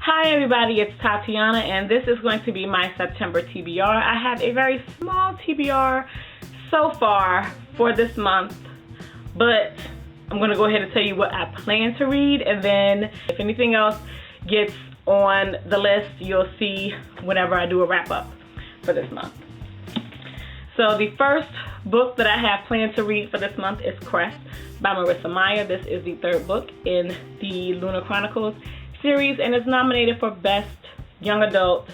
Hi everybody, it's Tatiana and this is going to be my September TBR. I have a very small TBR so far for this month, but I'm going to go ahead and tell you what I plan to read, and then if anything else gets on the list, you'll see whenever I do a wrap up for this month. So the first book that I have planned to read for this month is Crest by Marissa Meyer. This is the third book in the Lunar Chronicles series and is nominated for Best Young Adult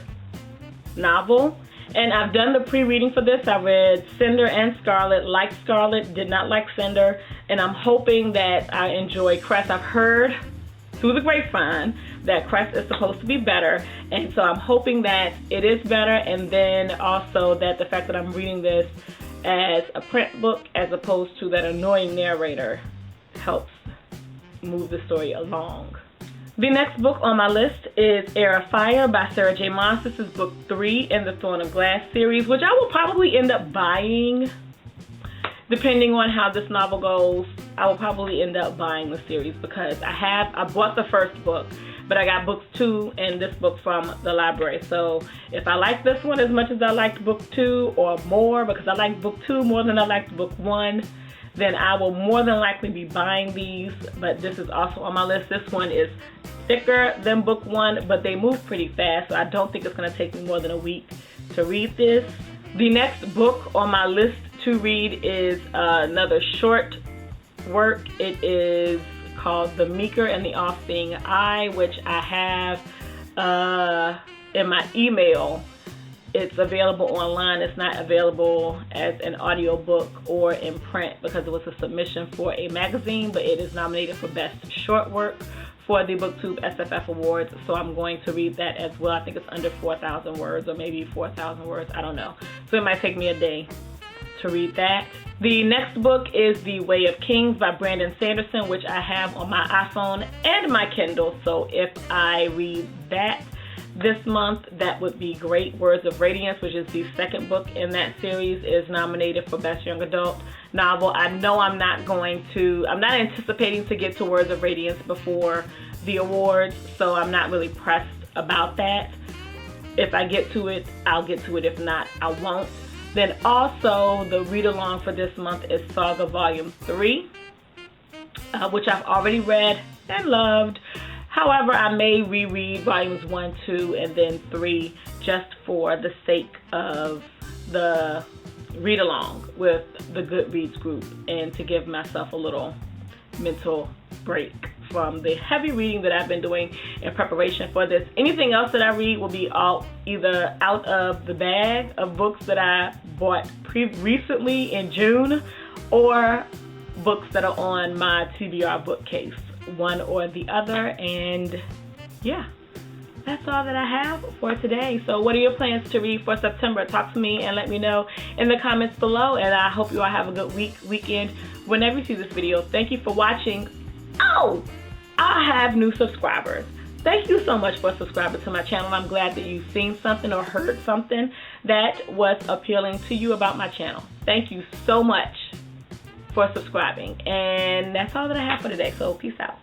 Novel. And I've done the pre-reading for this. I read Cinder and Scarlet, liked Scarlet, did not like Cinder, and I'm hoping that I enjoy Crest. I've heard through the grapevine that Crest is supposed to be better, and so I'm hoping that it is better, and then also that the fact that I'm reading this as a print book as opposed to that annoying narrator helps move the story along. The next book on my list is Heir of Fire by Sarah J. Maas. This is book 3 in the Throne of Glass series, which I will probably end up buying. Depending on how this novel goes, I will probably end up buying the series because I bought the first book, but I got books 2 and this book from the library. So if I like this one as much as I liked book 2 or more, because I liked book 2 more than I liked book 1, then I will more than likely be buying these. But this is also on my list. This one is thicker than book 1, but they move pretty fast, so I don't think it's going to take me more than a week to read this. The next book on my list to read is another short work. It is called The Meeker and the Off-Seeing Eye, which I have in my email. It's available online. It's not available as an audiobook or in print because it was a submission for a magazine, but it is nominated for Best Short Work for the BookTube SFF Awards, so I'm going to read that as well. I think it's under 4,000 words or maybe 4,000 words, I don't know. So it might take me a day to read that. The next book is The Way of Kings by Brandon Sanderson, which I have on my iPhone and my Kindle, so if I read that this month, that would be great. Words of Radiance, which is the second book in that series, is nominated for Best Young Adult Novel. I know I'm not anticipating to get to Words of Radiance before the awards, so I'm not really pressed about that. If I get to it, I'll get to it. If not, I won't. Then also the read along for this month is Saga Volume 3, which I've already read and loved. However, I may reread volumes 1, 2, and then 3 just for the sake of the read along with the Goodreads group and to give myself a little mental break from the heavy reading that I've been doing in preparation for this. Anything else that I read will be either out of the bag of books that I bought recently in June, or books that are on my TBR bookcase, one or the other. And yeah, that's all that I have for today. So what are your plans to read for September? Talk to me and let me know in the comments below, and I hope you all have a good weekend whenever you see this video. Thank you for watching. Oh, I have new subscribers. Thank you so much for subscribing to my channel. I'm glad that you've seen something or heard something that was appealing to you about my channel. Thank you so much for subscribing, and that's all that I have for today, so peace out.